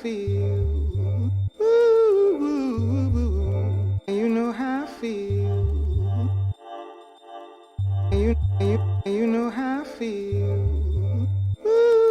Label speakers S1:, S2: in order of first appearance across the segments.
S1: feel. Ooh, you know how I feel. You know how I feel. Ooh.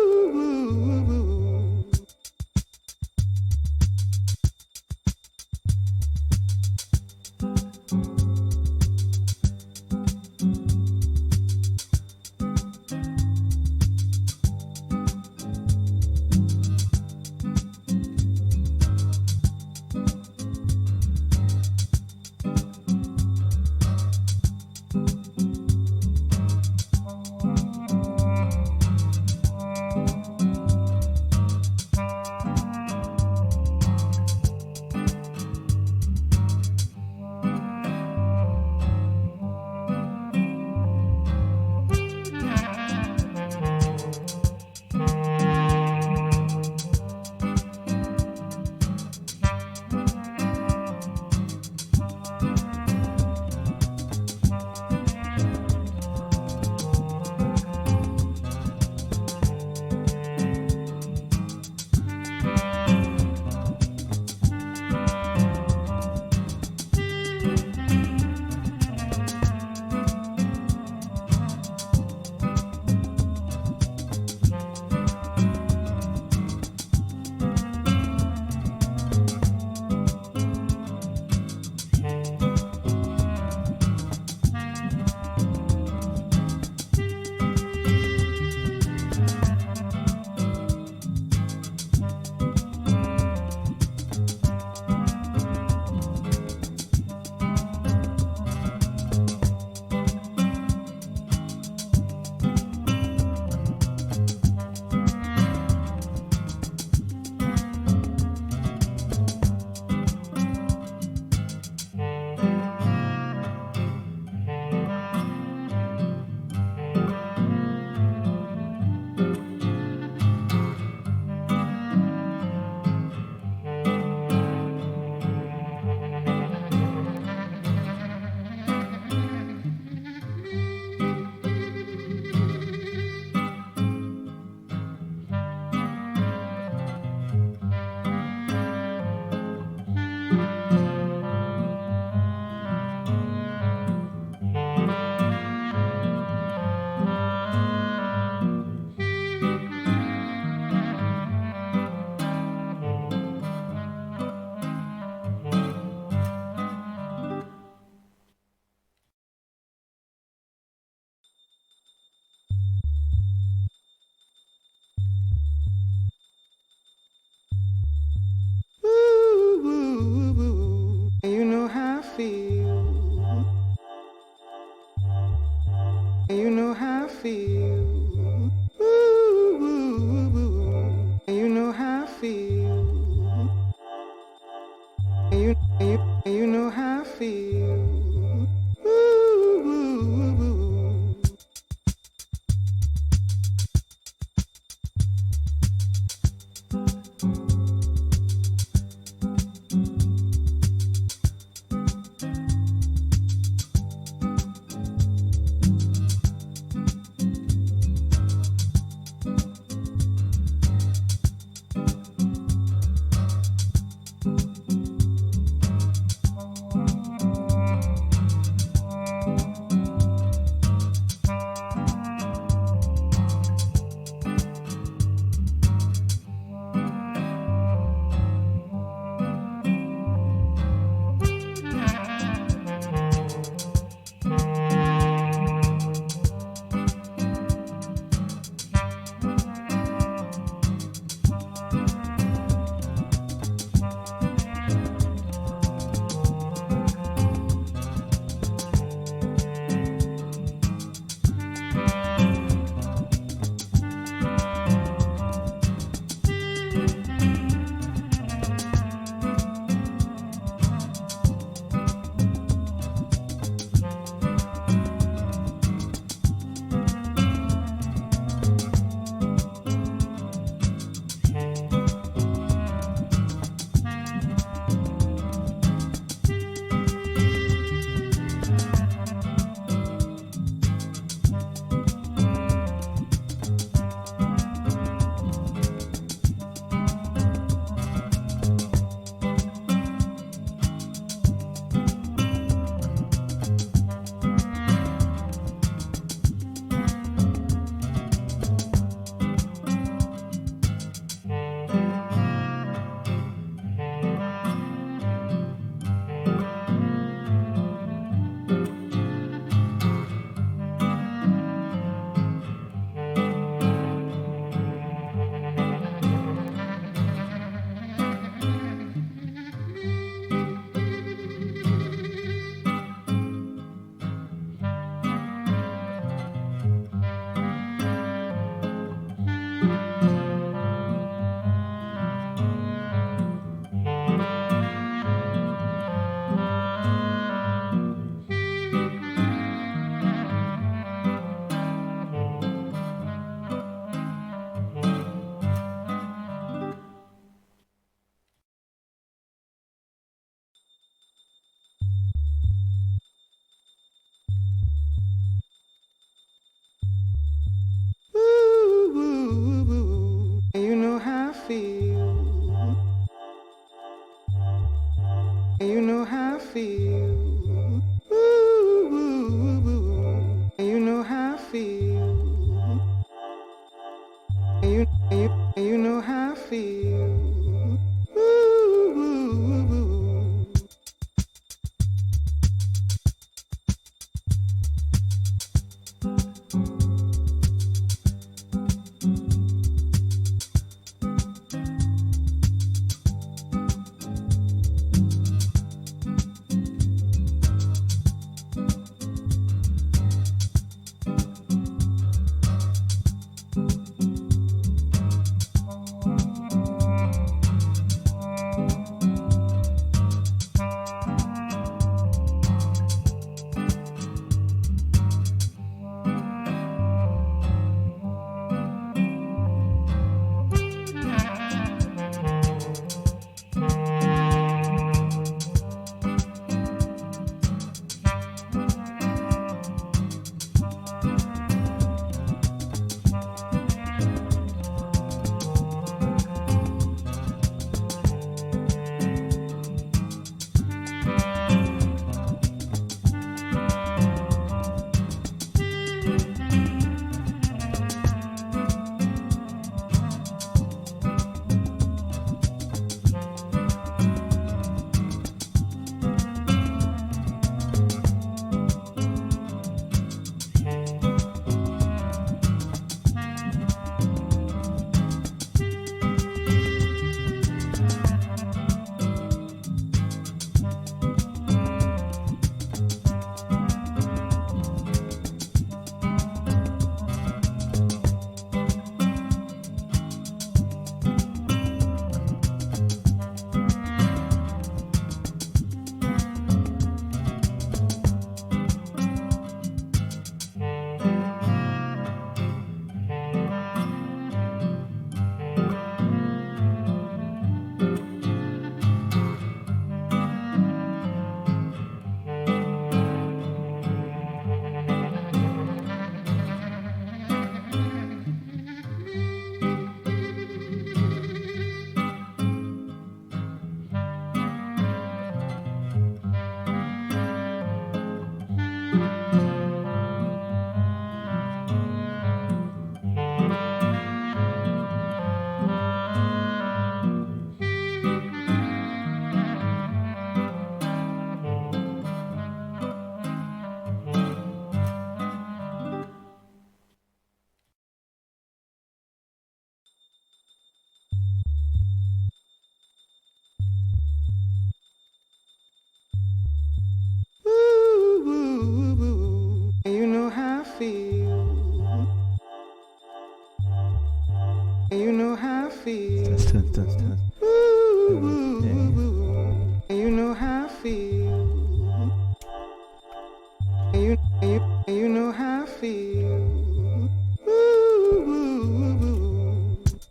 S1: feel.
S2: Test, test, test, test.
S1: And you know how I feel. And you know how I feel.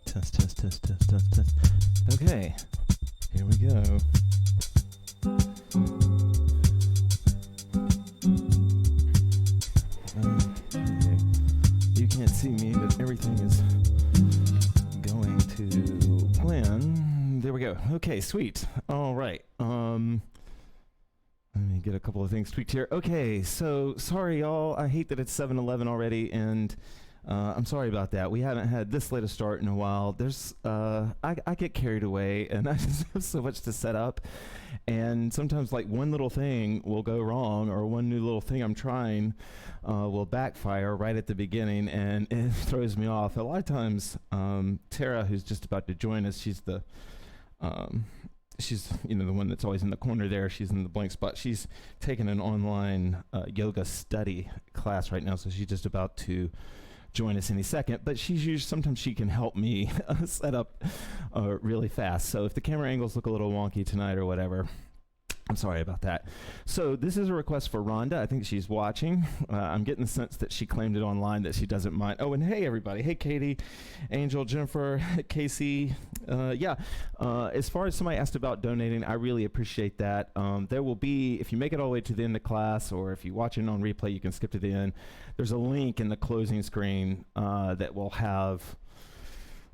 S2: Test, test, test, test, test, test. Okay, here we go. Okay. You can't see me, but everything is going to plan. There we go. Okay, sweet. All right. Let me get a couple of things tweaked here. Okay, so sorry, y'all. I hate that it's 7:11 already, and I'm sorry about that. We haven't had this late a start in a while. There's, I get carried away, and I just have so much to set up, and sometimes like one little thing will go wrong, or one new little thing I'm trying will backfire right at the beginning, and it throws me off. A lot of times, Tara, who's just about to join us, she's the the one that's always in the corner there. She's in the blank spot. She's taking an online yoga study class right now, so she's just about to join us any second. But sometimes she can help me set up really fast. So if the camera angles look a little wonky tonight or whatever, I'm sorry about that. So this is a request for Rhonda. I think she's watching. I'm getting the sense that she claimed it online that she doesn't mind. Oh, and hey, everybody. Hey, Katie, Angel, Jennifer, Casey. As far as somebody asked about donating, I really appreciate that. There will be, if you make it all the way to the end of class, or if you watch it on replay, you can skip to the end. There's a link in the closing screen that will have,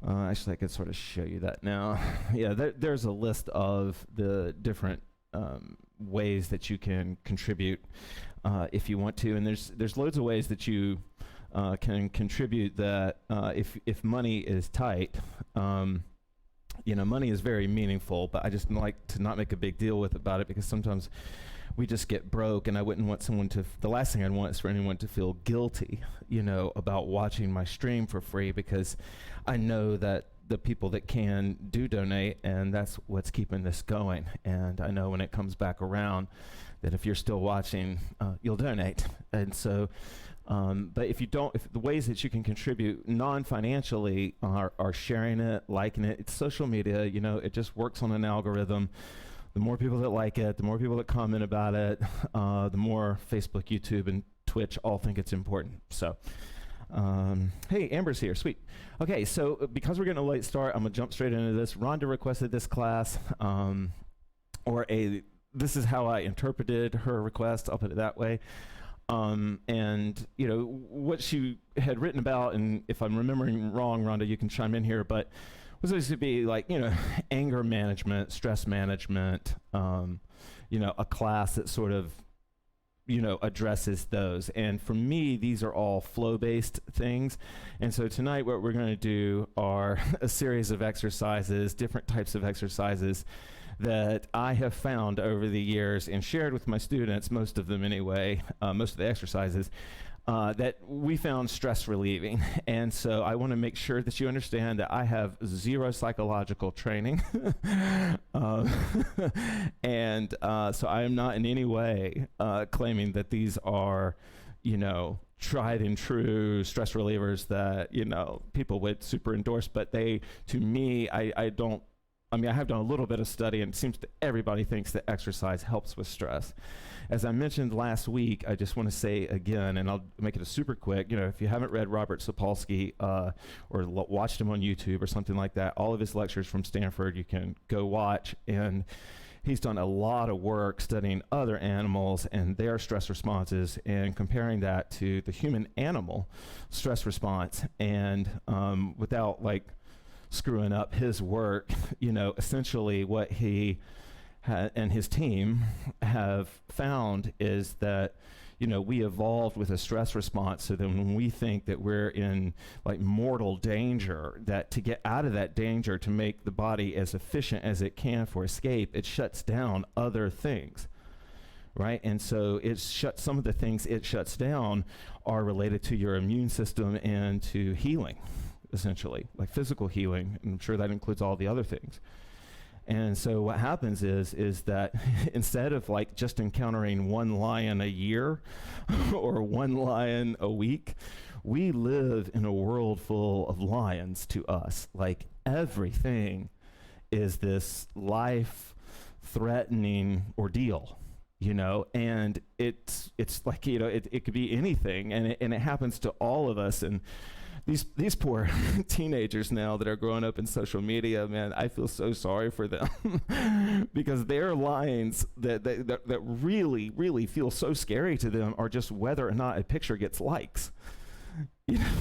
S2: actually, I could sort of show you that now. Yeah, there's a list of the different ways that you can contribute if you want to, and there's loads of ways that you can contribute that if money is tight. Money is very meaningful, but I just like to not make a big deal about it, because sometimes we just get broke, and I wouldn't want the last thing I'd want is for anyone to feel guilty, about watching my stream for free, because I know that the people that can do donate, and that's what's keeping this going. And I know when it comes back around that if you're still watching, you'll donate. And so, but if the ways that you can contribute non-financially are sharing it, liking it. It's social media, it just works on an algorithm. The more people that like it, the more people that comment about it, the more Facebook, YouTube, and Twitch all think it's important. So, hey, Amber's here, sweet. Okay, so because we're getting a late start, I'm gonna jump straight into this. Rhonda requested this class, this is how I interpreted her request, I'll put it that way. And what she had written about, and if I'm remembering wrong, Rhonda, you can chime in here, but was supposed to be like, anger management, stress management, a class that sort of addresses those. And for me, these are all flow-based things. And so tonight what we're going to do are a series of exercises, different types of exercises that I have found over the years and shared with my students, most of them anyway, most of the exercises, that we found stress relieving. And so I want to make sure that you understand that I have zero psychological training. And so I am not in any way claiming that these are, tried and true stress relievers that, people would super endorse. But they, to me, I have done a little bit of study, and it seems that everybody thinks that exercise helps with stress. As I mentioned last week, I just want to say again, and I'll make it a super quick, if you haven't read Robert Sapolsky or watched him on YouTube or something like that, all of his lectures from Stanford you can go watch. And he's done a lot of work studying other animals and their stress responses and comparing that to the human animal stress response. And without screwing up his work, essentially what he and his team have found is that, we evolved with a stress response, so that when we think that we're in mortal danger, that to get out of that danger, to make the body as efficient as it can for escape, it shuts down other things, right? And so some of the things it shuts down are related to your immune system and to healing, essentially, like physical healing. And I'm sure that includes all the other things. And so what happens is that instead of just encountering one lion a year or one lion a week, we live in a world full of lions to us, everything is this life-threatening ordeal, and it's like, it could be anything, and it happens to all of us. And these poor teenagers now that are growing up in social media, man, I feel so sorry for them because their lines that really, really feel so scary to them are just whether or not a picture gets likes.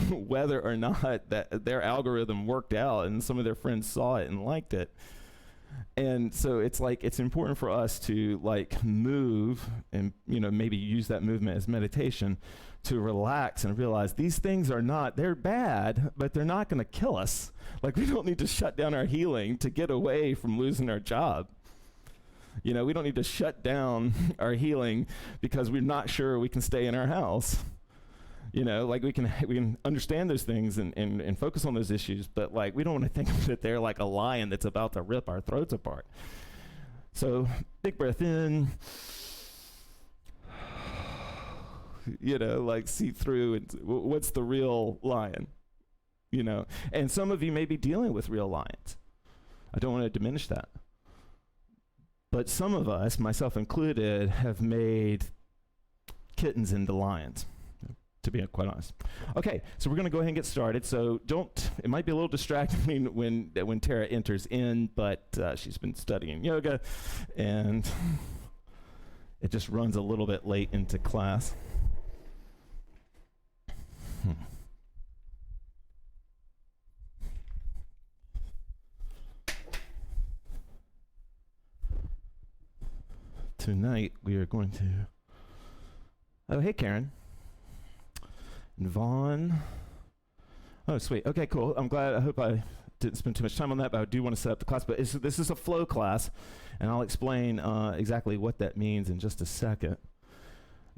S2: Whether or not that their algorithm worked out and some of their friends saw it and liked it. And so it's like, it's important for us to like move and, maybe use that movement as meditation to relax and realize these things they're bad, but they're not going to kill us. Like, we don't need to shut down our healing to get away from losing our job. We don't need to shut down our healing because we're not sure we can stay in our house. Like we can understand those things and focus on those issues, but like we don't want to think that they're like a lion that's about to rip our throats apart. So big breath in, like see through and what's the real lion, and some of you may be dealing with real lions. I don't want to diminish that. But some of us, myself included, have made kittens into lions, to be quite honest. Okay, so we're going to go ahead and get started. So it might be a little distracting when Tara enters in, but she's been studying yoga, and it just runs a little bit late into class. Tonight we are going to... Oh, hey, Karen. And Vaughn. Oh, sweet. Okay, cool. I'm glad. I hope I didn't spend too much time on that, but I do want to set up the class. But this is a flow class, and I'll explain exactly what that means in just a second.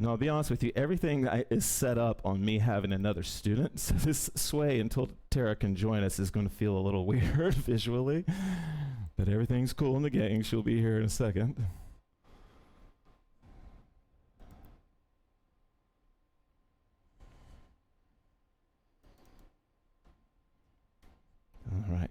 S2: No, I'll be honest with you, everything is set up on me having another student, so this sway until Tara can join us is going to feel a little weird visually, but everything's cool in the gang. She'll be here in a second. All right.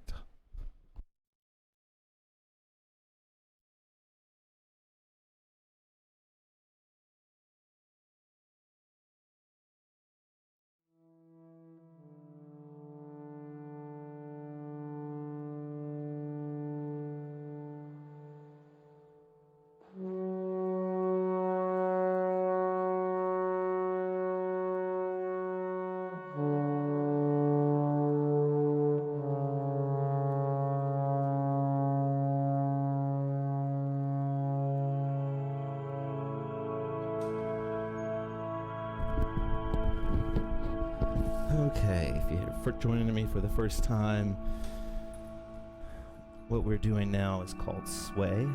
S2: Okay, if you're joining me for the first time, what we're doing now is called sway.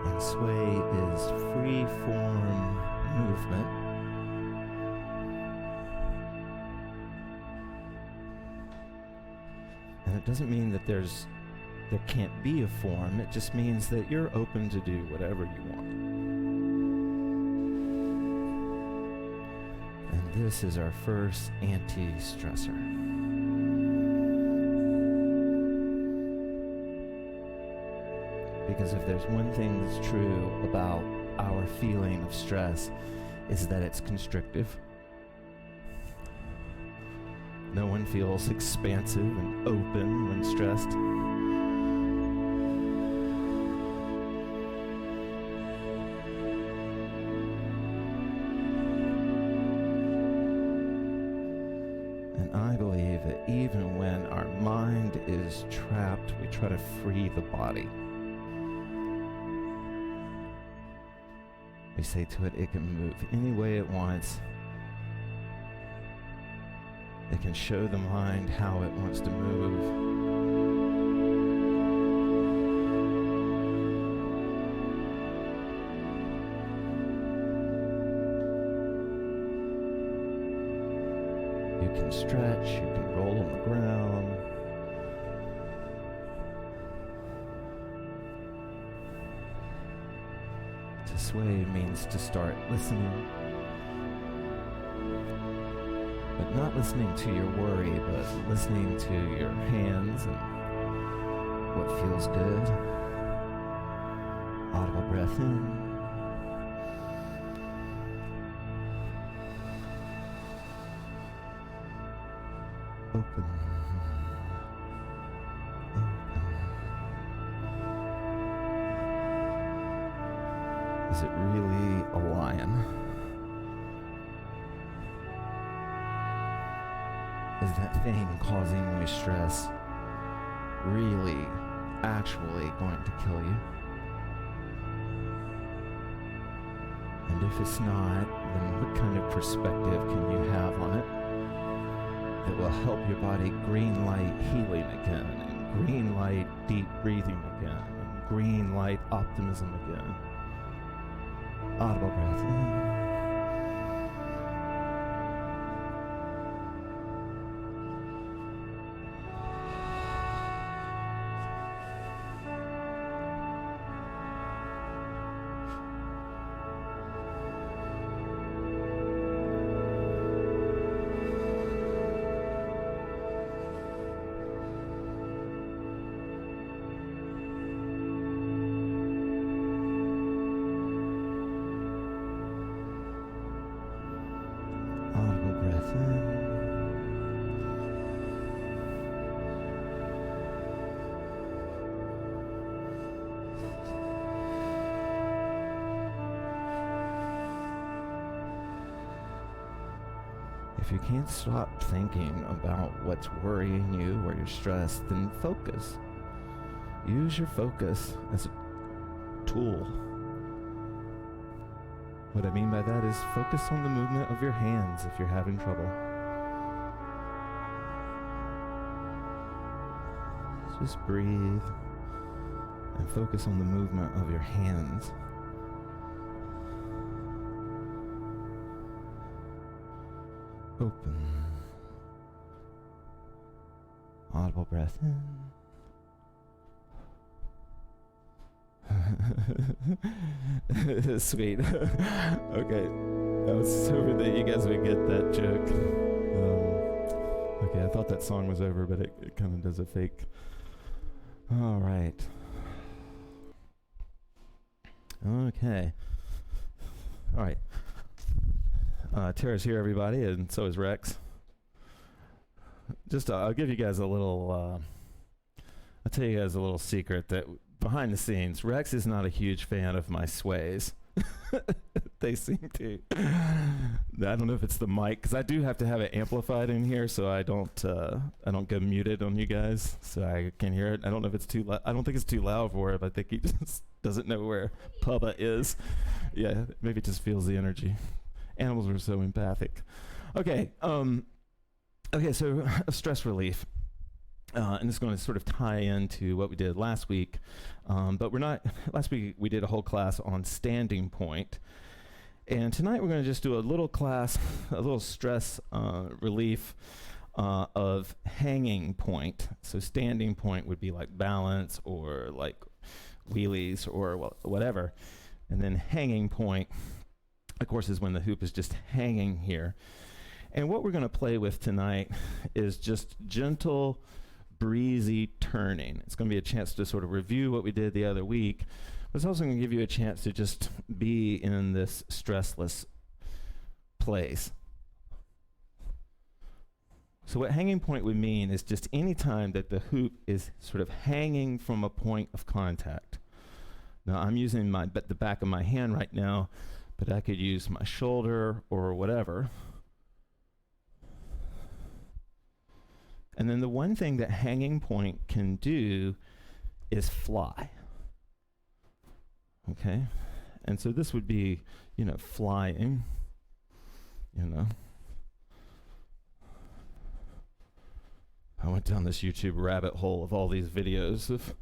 S2: And sway is free form movement. And it doesn't mean that there can't be a form, it just means that you're open to do whatever you want. And this is our first anti-stressor. Because if there's one thing that's true about our feeling of stress, is that it's constrictive. No one feels expansive and open when stressed. And I believe that even when our mind is trapped, we try to free the body. We say to it, it can move any way it wants. It can show the mind how it wants to move. You can stretch, you can roll on the ground. To sway means to start listening. But Not listening to your worry, but listening to your hands and what feels good. Audible breath in. Open. Is it really a lion? Is that thing causing you stress really, actually going to kill you? And if it's not, then what kind of perspective can you have on it that will help your body green light healing again, and green light deep breathing again, and green light optimism again? Audible breath in. Audible breath in. If you can't stop thinking about what's worrying you or you're stressed, then focus. Use your focus as a tool. What I mean by that is focus on the movement of your hands if you're having trouble. Just breathe and focus on the movement of your hands. Open. Audible breath in. Sweet. Okay. I was hoping that you guys would get that joke. Okay, I thought that song was over, but it kind of does a fake. All right. Okay. All right. Tara's here, everybody, and so is Rex. I'll give you guys a little, I'll tell you guys a little secret that behind the scenes, Rex is not a huge fan of my sways. They seem to. I don't know if it's the mic, because I do have to have it amplified in here, so I don't go muted on you guys, so I can hear it. I don't know if it's too loud. I don't think it's too loud for him. I think he just doesn't know where Pubba is. Yeah, maybe it just feels the energy. Animals are so empathic. Okay. So stress relief. And this is going to sort of tie into what we did last week. But last week we did a whole class on standing point. And tonight we're going to just do a little class, a little stress relief of hanging point. So standing point would be like balance or like wheelies or whatever. And then hanging point, of course, is when the hoop is just hanging here. And what we're going to play with tonight is just gentle, breezy turning. It's going to be a chance to sort of review what we did the other week, but it's also going to give you a chance to just be in this stressless place. So what hanging point would mean is just any time that the hoop is sort of hanging from a point of contact. Now I'm using the back of my hand right now, but I could use my shoulder or whatever. And then the one thing that hanging point can do is fly. Okay? And so this would be, flying, I went down this YouTube rabbit hole of all these videos of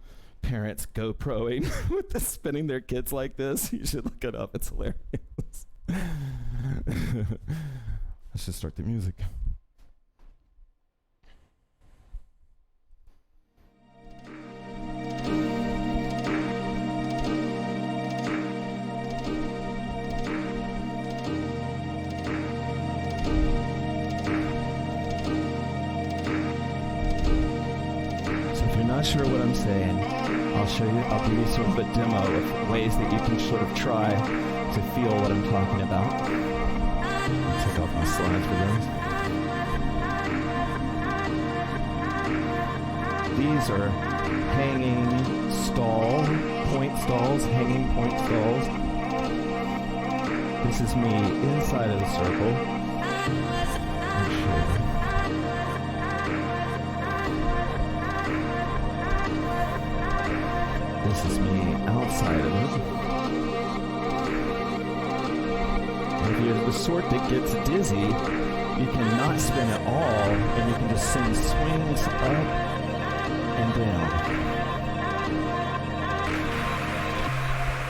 S2: parents GoProing with spinning their kids like this. You should look it up. It's hilarious. Let's just start the music. not sure what I'm saying, I'll give you sort of a demo of ways that you can sort of try to feel what I'm talking about. I'll take off my slides for those. These are hanging point stalls. This is me inside of the circle. This is me outside of it. If you're the sort that gets dizzy, you cannot spin at all, and you can just send swings up and down.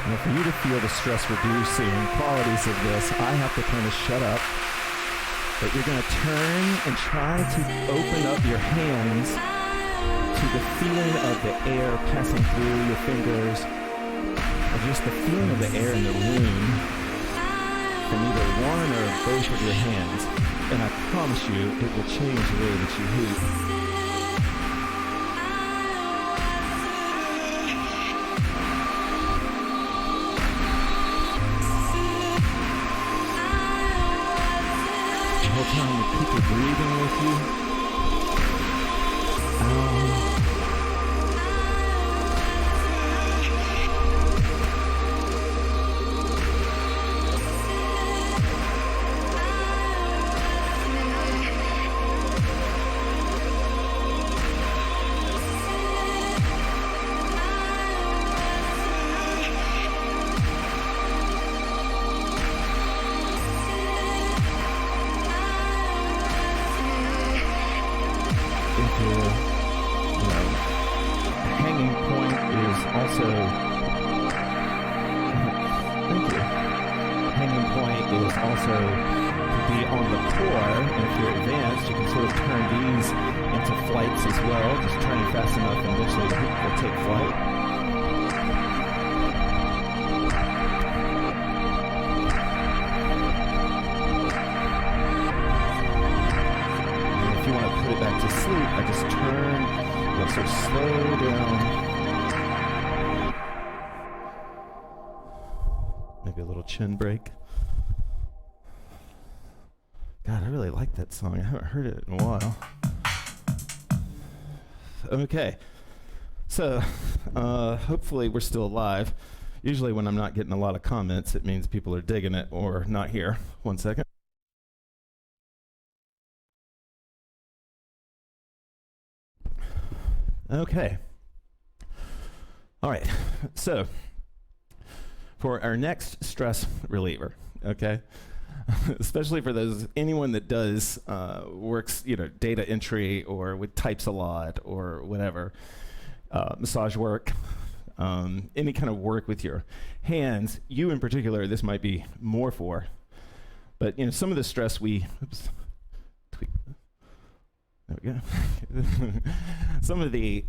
S2: Now, for you to feel the stress-reducing qualities of this, I have to kind of shut up. But you're going to turn and try to open up your hands to the feeling of the air passing through your fingers, or just the feeling of the air in the room from either one or both of your hands. And I promise you, it will change the way that you hoop. The whole time you keep your breathing with you. Hanging point is also, thank you. Hanging point is also to be on the core, and if you're advanced, you can sort of turn these into flights as well, just turning fast enough and eventually the hoop will take flight. And if you want to put it back to sleep, I just turn. So slow down. Maybe a little chin break. God, I really like that song. I haven't heard it in a while. Okay. So, hopefully we're still alive. Usually when I'm not getting a lot of comments, it means people are digging it or not here. 1 second. Okay. All right. So, for our next stress reliever, okay, especially for anyone that does works, data entry or with types a lot or whatever, massage work, any kind of work with your hands. You in particular, this might be more for, but some of the stress there we go. Some of the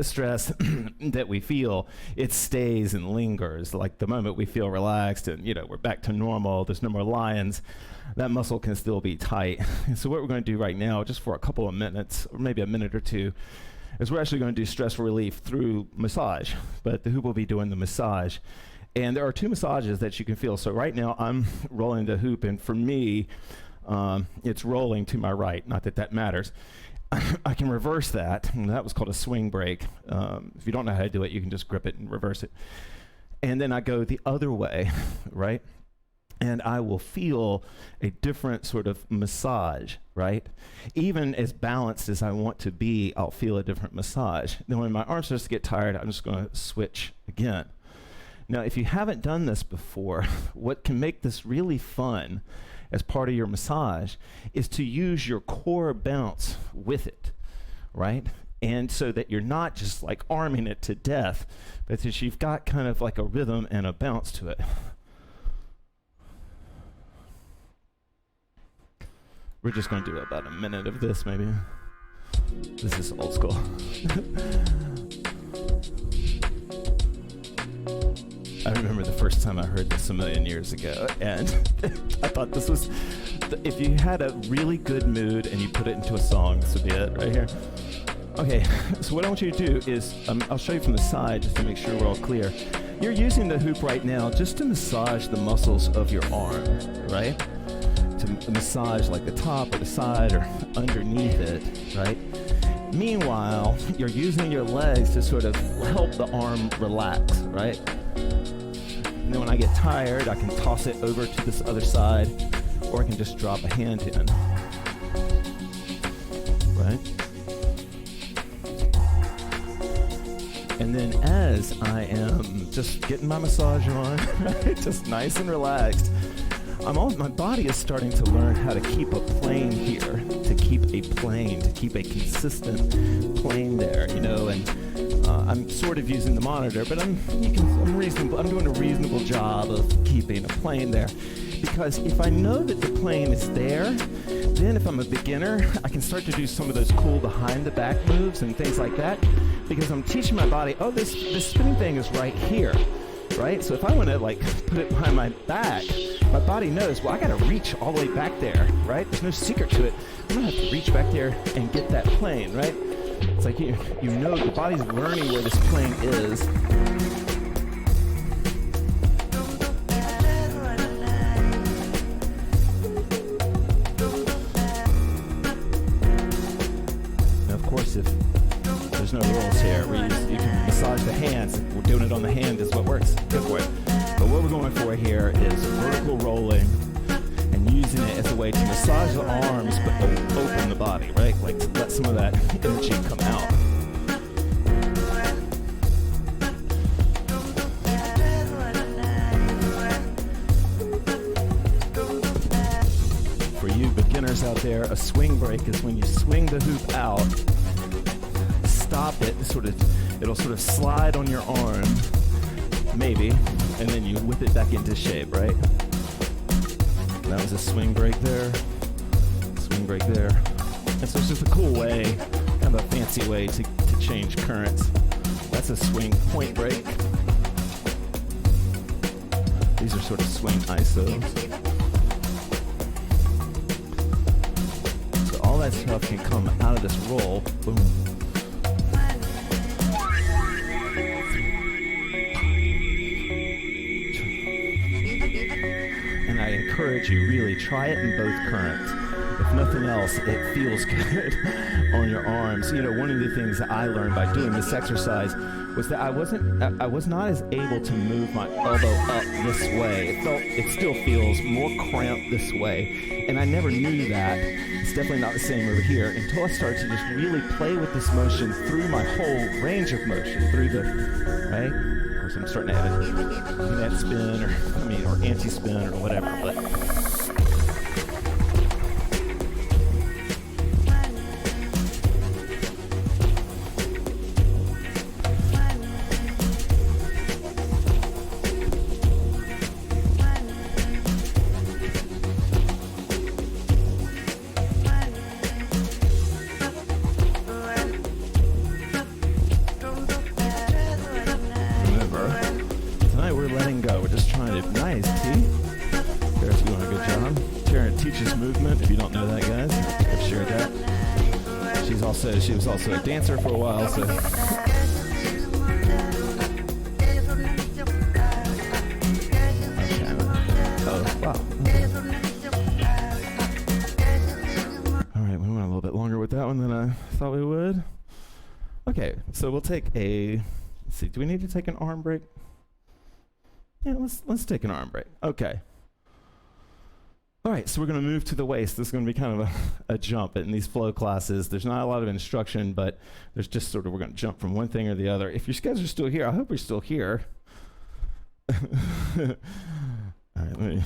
S2: stress that we feel, it stays and lingers. Like the moment we feel relaxed and we're back to normal, there's no more lions, that muscle can still be tight. So what we're going to do right now, just for a couple of minutes, or maybe a minute or two, is we're actually going to do stress relief through massage. But the hoop will be doing the massage. And there are two massages that you can feel. So right now I'm rolling the hoop, and for me, it's rolling to my right. Not that that matters. I can reverse that, and that was called a swing break. If you don't know how to do it, you can just grip it and reverse it. And then I go the other way, right? And I will feel a different sort of massage, right? Even as balanced as I want to be, I'll feel a different massage. Then when my arm starts to get tired, I'm just going to switch again. Now, if you haven't done this before, what can make this really fun as part of your massage is to use your core bounce with it, right? And so that you're not just like arming it to death, but that you've got kind of like a rhythm and a bounce to it. We're just going to do about a minute of this, maybe. This is old school. I remember the first time I heard this a million years ago, and I thought this was, if you had a really good mood and you put it into a song, this would be it right here. Okay, so what I want you to do is, I'll show you from the side just to make sure we're all clear. You're using the hoop right now just to massage the muscles of your arm, right? To massage like the top or the side or underneath it, right? Meanwhile, you're using your legs to sort of help the arm relax, right? And then when I get tired, I can toss it over to this other side, or I can just drop a hand in, right? And then as I am just getting my massage on, right, just nice and relaxed, my body is starting to learn how to keep a plane here, to keep a consistent plane there, you know, and I'm sort of using the monitor, but I'm doing a reasonable job of keeping a plane there. Because if I know that the plane is there, then if I'm a beginner, I can start to do some of those cool behind the back moves and things like that, because I'm teaching my body, oh, this spinning thing is right here, right? So if I want to like put it behind my back, my body knows, well, I got to reach all the way back there, right? There's no secret to it. I'm going to have to reach back there and get that plane, right? It's like you know the body's learning where this plane is. Now, of course, if there's no rules here, you can massage the hands. We're doing it on the hand is what works. Go for it. But what we're going for here is vertical rolling and using it as a way to massage the arms but open the body, right? Like to let some of that energy come out. For you beginners out there, a swing break is when you swing the hoop out, stop it, it'll sort of slide on your arm, maybe, and then you whip it back into shape, right? That was a swing break there, swing break there. And so it's just a cool way, kind of a fancy way to change currents. That's a swing point break. These are sort of swing isos. So all that stuff can come out of this roll, boom. And I encourage you, really, try it in both currents. If nothing else, it feels good on your arms. You know, one of the things that I learned by doing this exercise was that I was not as able to move my elbow up this way. It still feels more cramped this way. And I never knew that. It's definitely not the same over here until I started to just really play with this motion through my whole range of motion, through the, right? Of course, I'm starting to add net spin or anti-spin or whatever, but she was also a dancer for a while, so. Okay. Oh, wow. All right, we went a little bit longer with that one than I thought we would. Okay, so we'll take let's see, do we need to take an arm break? Yeah, let's take an arm break. Okay. All right, so we're going to move to the waist. This is going to be kind of a jump in these flow classes. There's not a lot of instruction, but there's just sort of, we're going to jump from one thing or the other. If you guys are still here, I hope you're still here. All right, let me.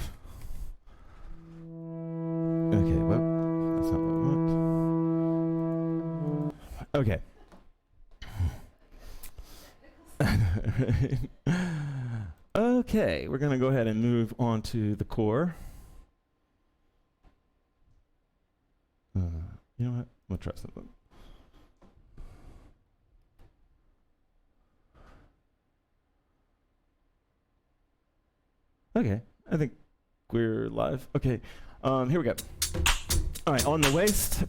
S2: Okay, well, that's not what I want. Okay. Okay, we're going to go ahead and move on to the core. You know what? We'll try something. Okay, I think we're live. Okay, here we go. All right, on the waist.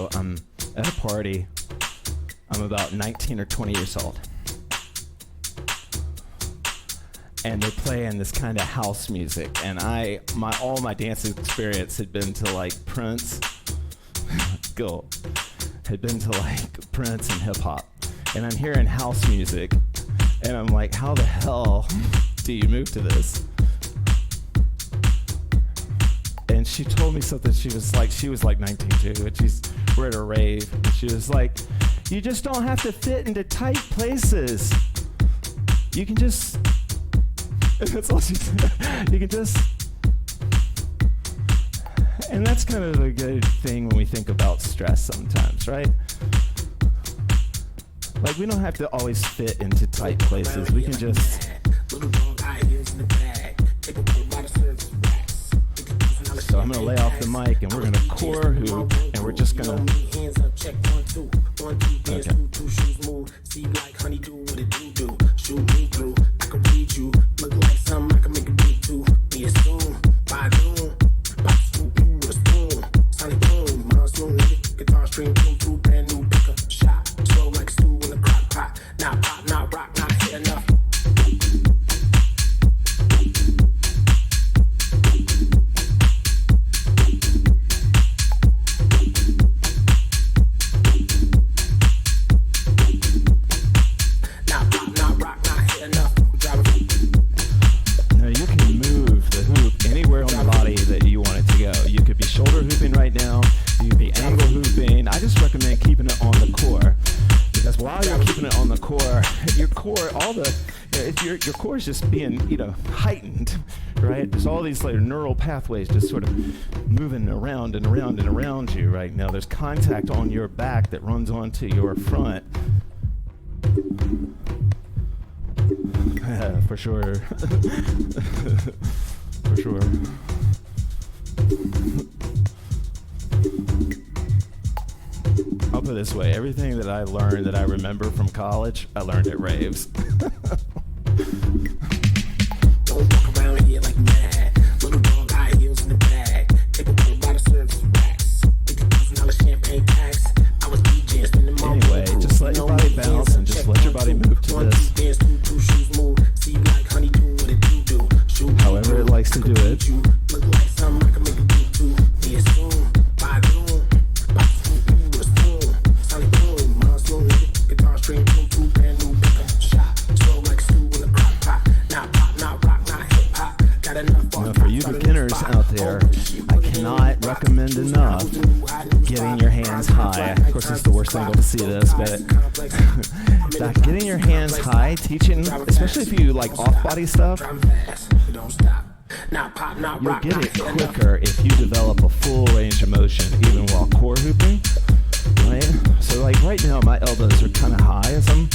S2: So I'm at a party. I'm about 19 or 20 years old. And they're playing this kind of house music. And all my dance experience had been to like Prince. Had been to like Prince and hip hop. And I'm hearing house music. And I'm like, how the hell do you move to this? And she told me something. She was like 19 too, and we're at a rave. And she was like, you just don't have to fit into tight places. You can just, and that's all she said. You can just, and that's kind of a good thing when we think about stress sometimes, right? Like, we don't have to always fit into tight places. We can just, so I'm going to lay off the mic and we're going to core hoop and we're just going to, your core is just being, heightened, right? There's all these like neural pathways just sort of moving around and around and around you right now. There's contact on your back that runs onto your front. For sure. For sure. I'll put it this way, everything that I learned that I remember from college, I learned at raves.
S3: Don't walk around here like mad. Little dog, high heels in the bag. Take a pill by the service racks. $50,000 champagne tax. I was DJing, spending my
S2: anyway, just let your body bounce and just let your body move to this.
S3: Two shoes move. See like honey do what it do.
S2: However it likes to do it.
S3: Look like something I can make a beat to. Be a spoon, buy a goon. Buy a spoon, with a spoon. Sonic boom, monsoon, guitar string, boom, boom, brand new pickup shot. Slow like stew in a crock pot. Not pop, not rock, not hip hop. Got enough
S2: now, for you beginners out there, I cannot recommend enough getting your hands high. Of course, it's the worst angle to see this, but that getting your hands high, teaching, especially if you like off-body stuff, you'll get it quicker if you develop a full range of motion, even while core hooping, right? So like right now, my elbows are kind of high as now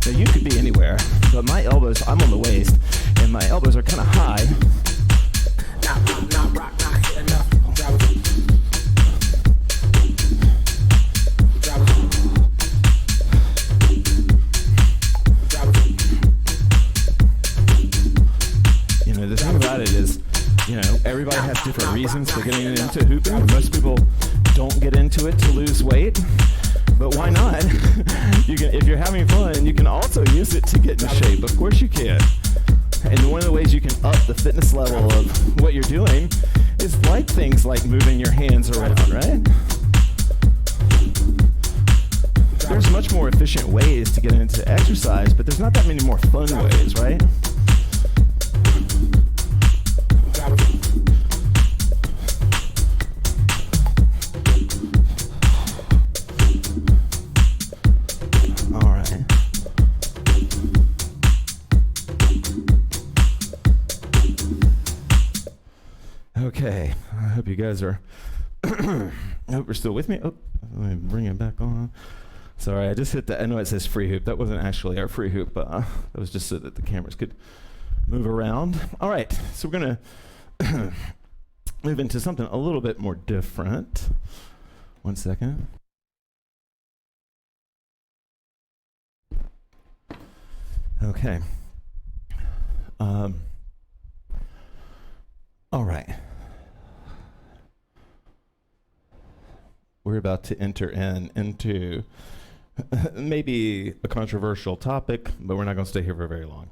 S2: you could be anywhere, but my elbows, I'm on the waist, and my elbows are kind of high. The thing about it is, everybody has different reasons for getting into hooping. Most people don't get into it to lose weight, but why not? If you're having fun, you can also use it to get in shape. Of course you can. And one of the ways you can up the fitness level of what you're doing is like things like moving your hands around, right? There's much more efficient ways to get into exercise, but there's not that many more fun ways, right? Okay, I hope you guys are, I hope you're still with me. Oh, let me bring it back on. Sorry, I just hit I know it says free hoop. That wasn't actually our free hoop. That was just so that the cameras could move around. All right, so we're going to move into something a little bit more different. One second. Okay. All right. we're about to enter into maybe a controversial topic, but we're not going to stay here for very long.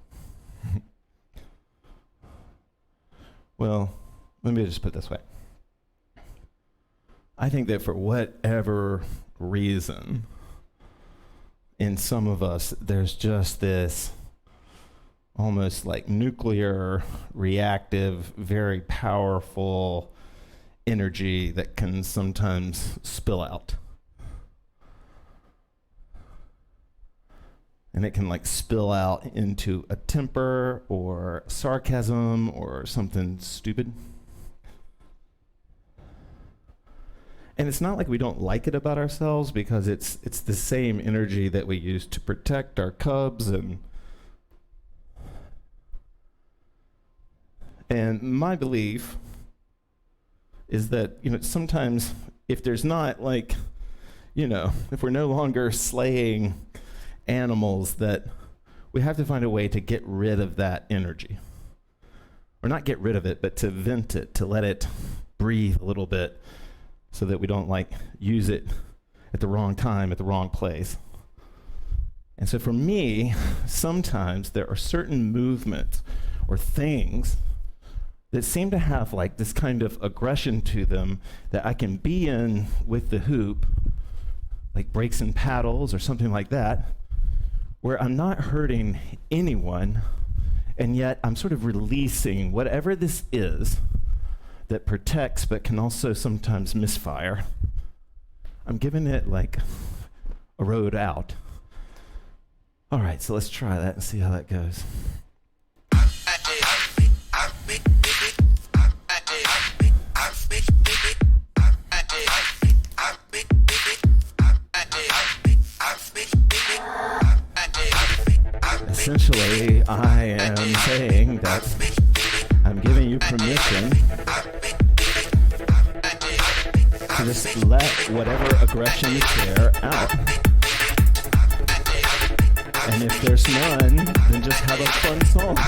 S2: Well, let me just put it this way. I think that for whatever reason, in some of us, there's just this almost like nuclear, reactive, very powerful energy that can sometimes spill out. And it can like spill out into a temper or sarcasm or something stupid. And it's not like we don't like it about ourselves, because it's the same energy that we use to protect our cubs. And my belief is that, sometimes if there's not like, if we're no longer slaying animals, that we have to find a way to get rid of that energy. Or not get rid of it, but to vent it, to let it breathe a little bit, so that we don't use it at the wrong time, at the wrong place. And so for me, sometimes there are certain movements or things that seem to have this kind of aggression to them that I can be in with the hoop, like breaks and paddles or something like that, where I'm not hurting anyone, and yet I'm sort of releasing whatever this is that protects but can also sometimes misfire. I'm giving it a road out. All right, so let's try that and see how that goes. Essentially, I am saying that I'm giving you permission to just let whatever aggression is there out. And if there's none, then just have a fun song.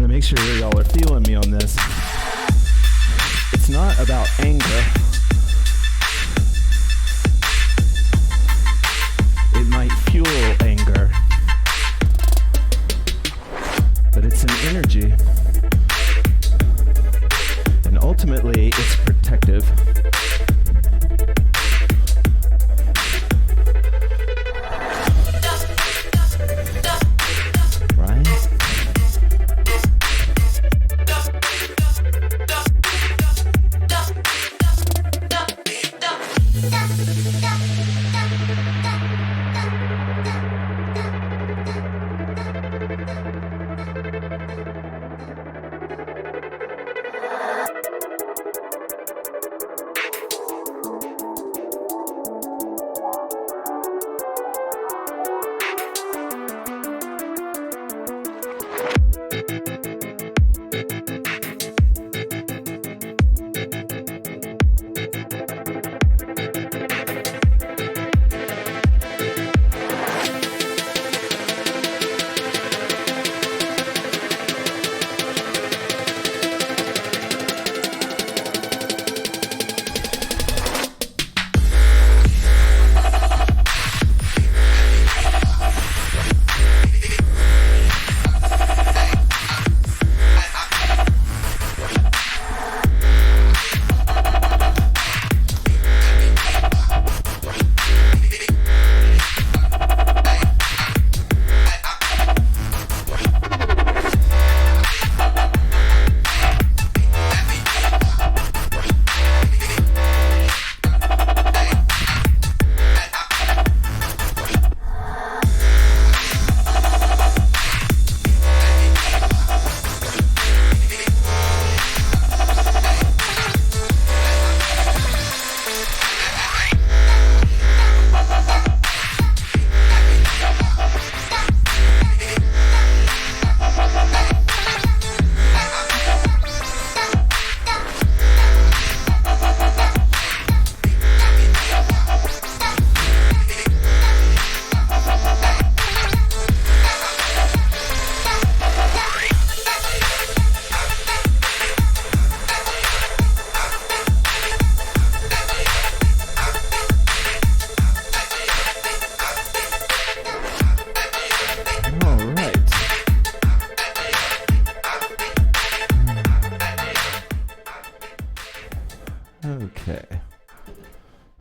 S2: Make sure y'all are feeling me on this. It's not about anger. It might fuel anger, but it's an energy. And ultimately, it's protective.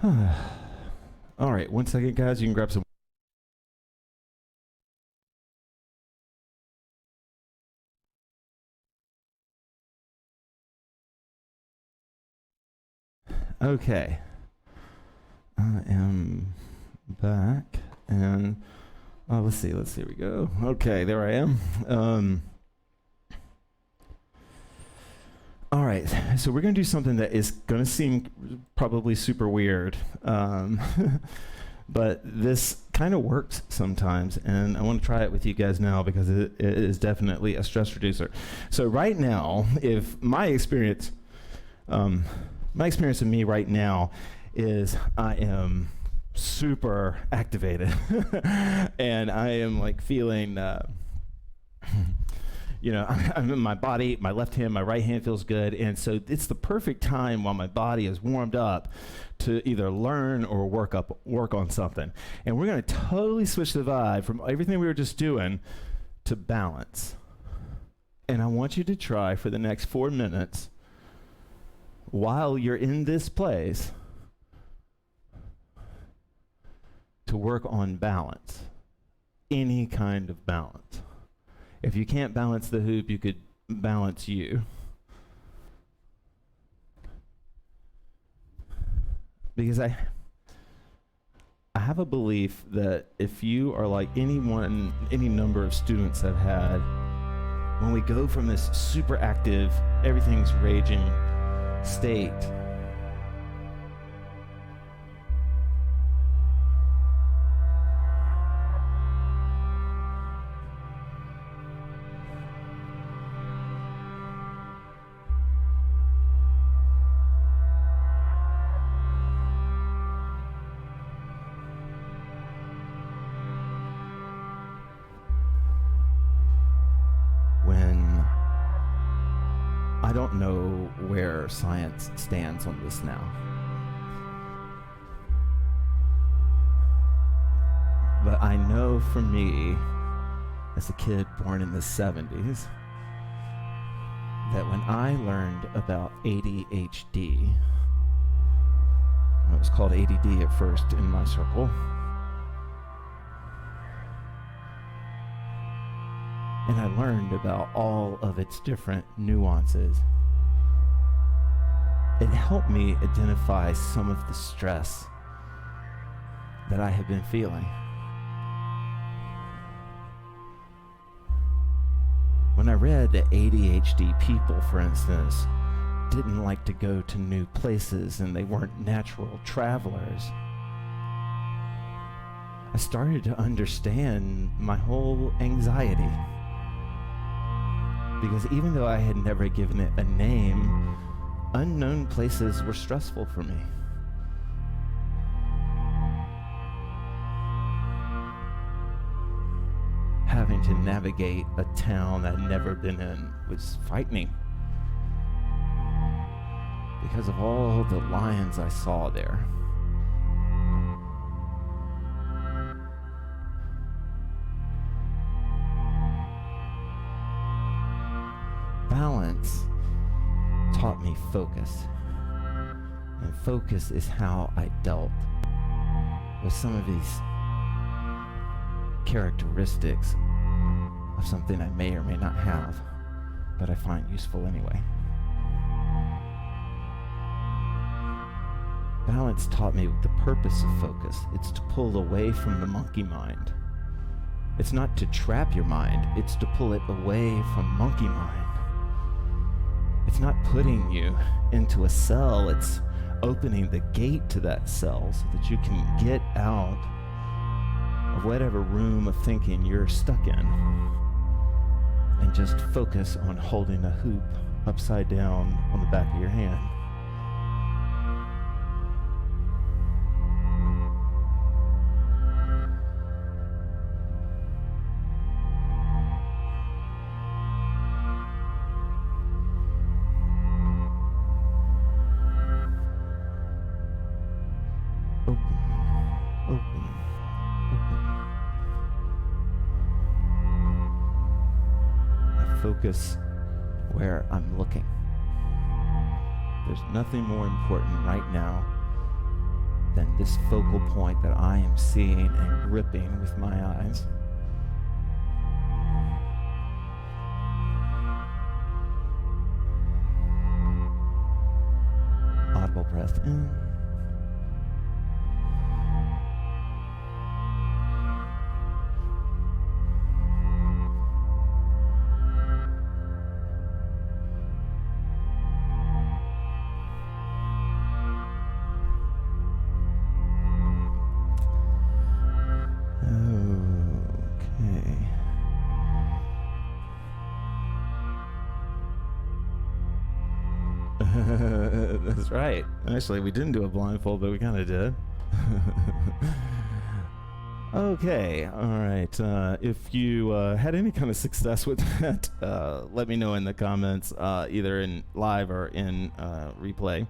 S2: All right, 1 second, guys. You can grab some. Okay. I am back, and let's see. Here we go. Okay, there I am. All right, so we're going to do something that is going to seem probably super weird, but this kind of works sometimes, and I want to try it with you guys now because it is definitely a stress reducer. So right now, if my experience of me right now is I am super activated, and I am like feeling. I'm in my body, my left hand, my right hand feels good. And so it's the perfect time while my body is warmed up to either learn or work on something. And we're going to totally switch the vibe from everything we were just doing to balance. And I want you to try for the next 4 minutes while you're in this place to work on balance, any kind of balance. If you can't balance the hoop, you could balance you. Because I have a belief that if you are like any number of students I've had, when we go from this super active, everything's raging state, I don't know where science stands on this now. But I know for me, as a kid born in the 70s, that when I learned about ADHD, it was called ADD at first in my circle, and I learned about all of its different nuances. It helped me identify some of the stress that I had been feeling. When I read that ADHD people, for instance, didn't like to go to new places and they weren't natural travelers, I started to understand my whole anxiety. Because even though I had never given it a name, unknown places were stressful for me. Having to navigate a town I'd never been in was frightening because of all the lions I saw there. Balance taught me focus, and focus is how I dealt with some of these characteristics of something I may or may not have, but I find useful anyway. Balance taught me the purpose of focus. It's to pull away from the monkey mind. It's not to trap your mind, it's to pull it away from monkey mind. It's not putting you into a cell, it's opening the gate to that cell so that you can get out of whatever room of thinking you're stuck in and just focus on holding a hoop upside down on the back of your hand. Focus where I'm looking. There's nothing more important right now than this focal point that I am seeing and gripping with my eyes. Audible breath in. That's right. Actually, we didn't do a blindfold, but we kind of did. Okay, all right. If you had any kind of success with that, let me know in the comments, either in live or in replay.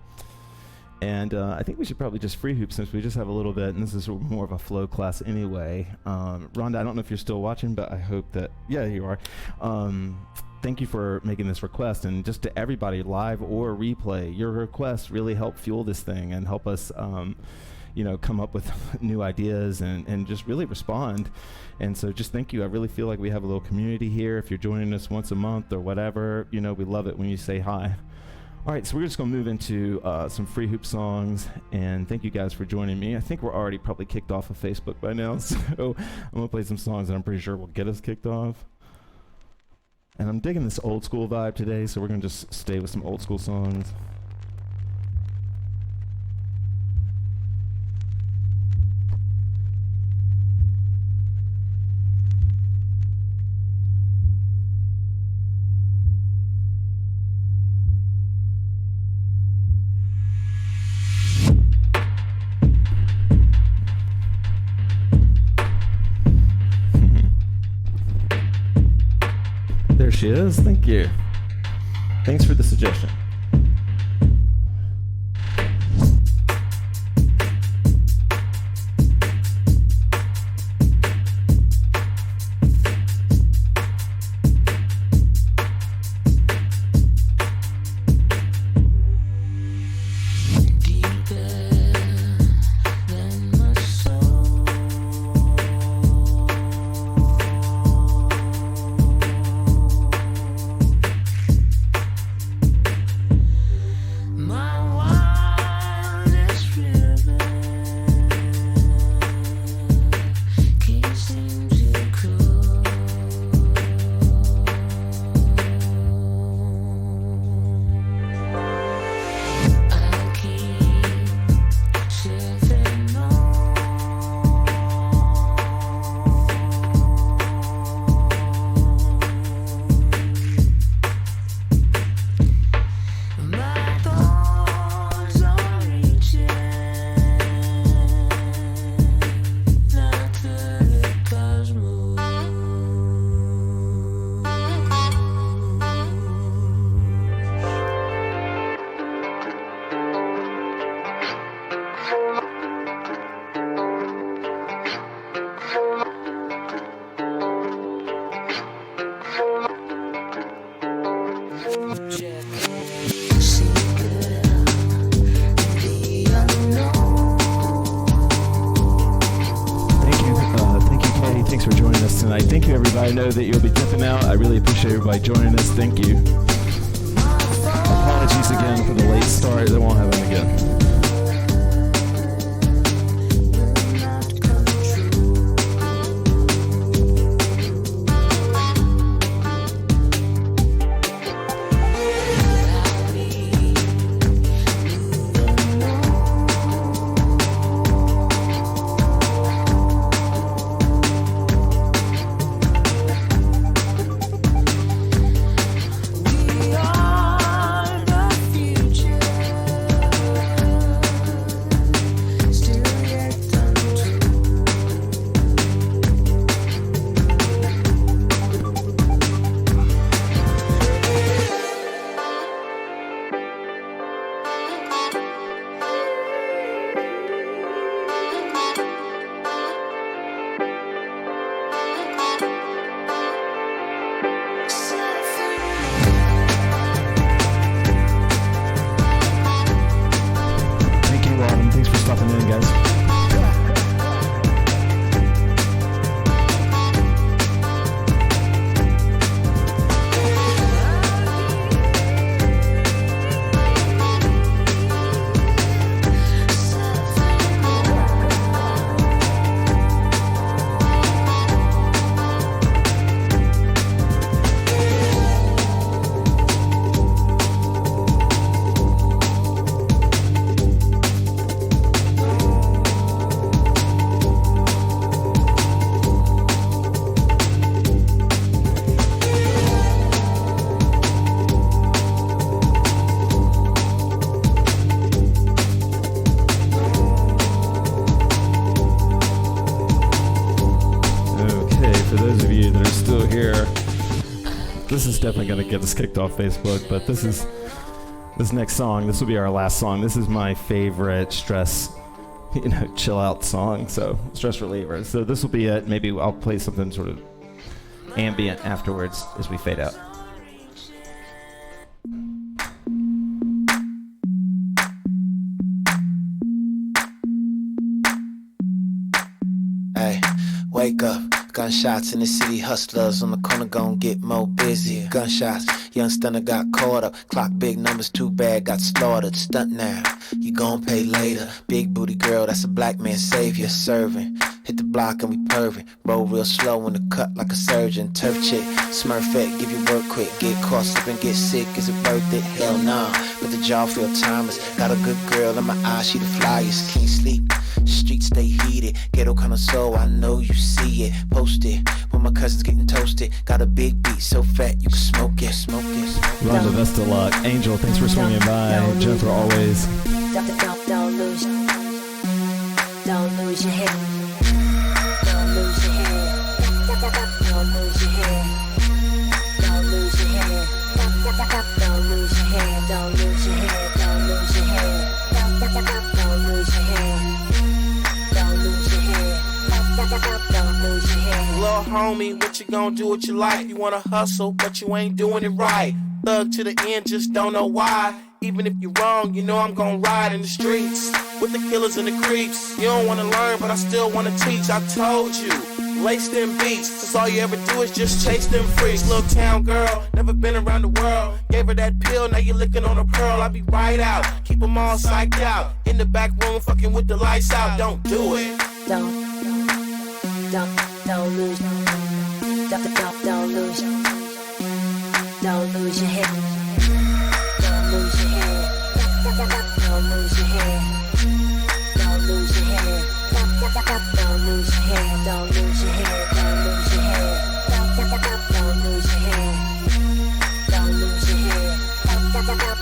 S2: And I think we should probably just free hoop since we just have a little bit, and this is more of a flow class anyway. Rhonda, I don't know if you're still watching, but I hope that, yeah, you are. Thank you for making this request, and just to everybody, live or replay, your requests really help fuel this thing and help us, come up with new ideas and just really respond. And so just thank you. I really feel like we have a little community here. If you're joining us once a month or whatever, we love it when you say hi. All right, so we're just going to move into some free hoop songs, and thank you guys for joining me. I think we're already probably kicked off of Facebook by now, so I'm going to play some songs that I'm pretty sure will get us kicked off. And I'm digging this old school vibe today, so we're going to just stay with some old school songs. There she is. Thank you. Thanks for the suggestion. Thank you, everybody. I know that you'll be dipping out. I really appreciate everybody joining us. Thank you. Apologies again for the late start. That won't happen again. This is definitely going to get us kicked off Facebook, but this next song, this will be our last song. This is my favorite stress, chill out song, so stress reliever. So this will be it. Maybe I'll play something sort of ambient afterwards as we fade out.
S3: Hey, wake up. Gunshots in the city, hustlers on the corner gon' get more busy. Gunshots, young stunner got caught up. Clock big numbers, too bad, got slaughtered. Stunt now, you gon' pay later. Big booty girl, that's a black man savior. Serving, hit the block and we pervin'. Roll real slow in the cut like a surgeon. Turf chick, smurfette, give you work quick. Get caught slippin', get sick, is it worth it? Hell nah, but the jaw feel timeless. Got a good girl in my eyes, she the flyest. Can't sleep, streets stay heated. Ghetto kind of soul, I know you see it. Post it, when my cousin's getting toasted. Got a big beat so fat you can smoke it, smoke it, smoke it.
S2: Rhonda, best of luck. Angel, thanks for swinging by. Jennifer, always.
S4: Don't lose your head. Don't lose your head. Don't lose your head. Don't lose your head. Don't lose your head. Don't lose your head. Don't lose your head. Don't lose your head. Don't lose your head. Don't lose your head.
S5: Little homie, what you gonna do with your life? You wanna hustle, but you ain't doing it right. Thug to the end, just don't know why. Even if you're wrong, you know I'm gonna ride in the streets with the killers and the creeps. You don't wanna learn, but I still wanna teach. I told you, lace them beats, cause all you ever do is just chase them freaks. Little town girl, never been around the world. Gave her that pill, now you licking on a pearl. I be right out, keep them all psyched out. In the back room, fucking with the lights out. Don't do it.
S4: Don't lose. Don't lose. Don't lose your head. Don't lose your head. Don't lose your head. Don't lose your head. Don't lose your head. Don't lose your head. Don't lose your head. Don't lose your head. Don't lose your head.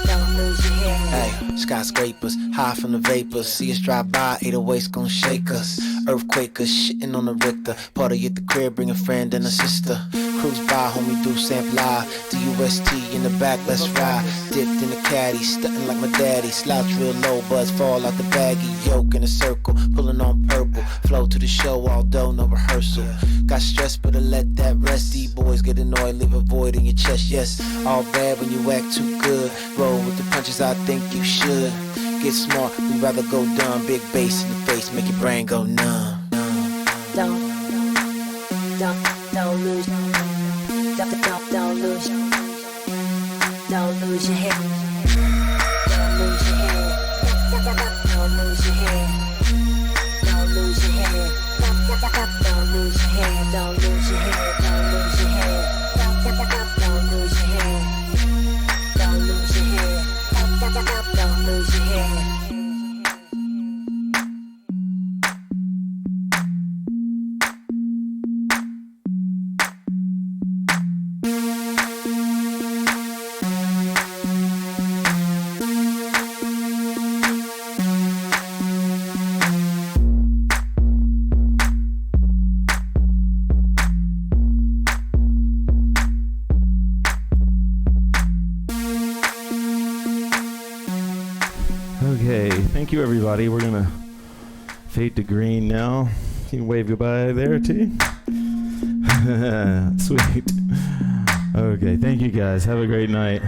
S4: Don't lose your head.
S3: Hey, skyscrapers, high from the vapors. See us drive by, 808's gon' shake us. Earthquakers, shitting on the Richter. Party at the crib, bring a friend and a sister. Cruise by, homie, do sample live. DUST in the back, let's ride. Dipped in the caddy, stunting like my daddy. Slouch real low, buzz fall out the baggy. Yoke in a circle, pulling on purple. Flow to the show, although no rehearsal. Got stressed, but I let that rest. D-boys get annoyed, leave a void in your chest. Yes, all bad when you act too good. Roll with the punches, I think you should. Get smart, we'd rather go dumb. Big bass in the face, make your brain go numb.
S4: Don't lose. Don't lose. Don't lose your head. Don't lose your head. Don't lose your head. Don't lose your head. Don't lose your head. Don't lose your head. Don't lose your head. Don't lose your head. Don't lose your head. Don't lose your head.
S2: Okay, thank you everybody. We're gonna fade to green now. You can wave goodbye there, T. Sweet. Okay, thank you guys. Have a great night.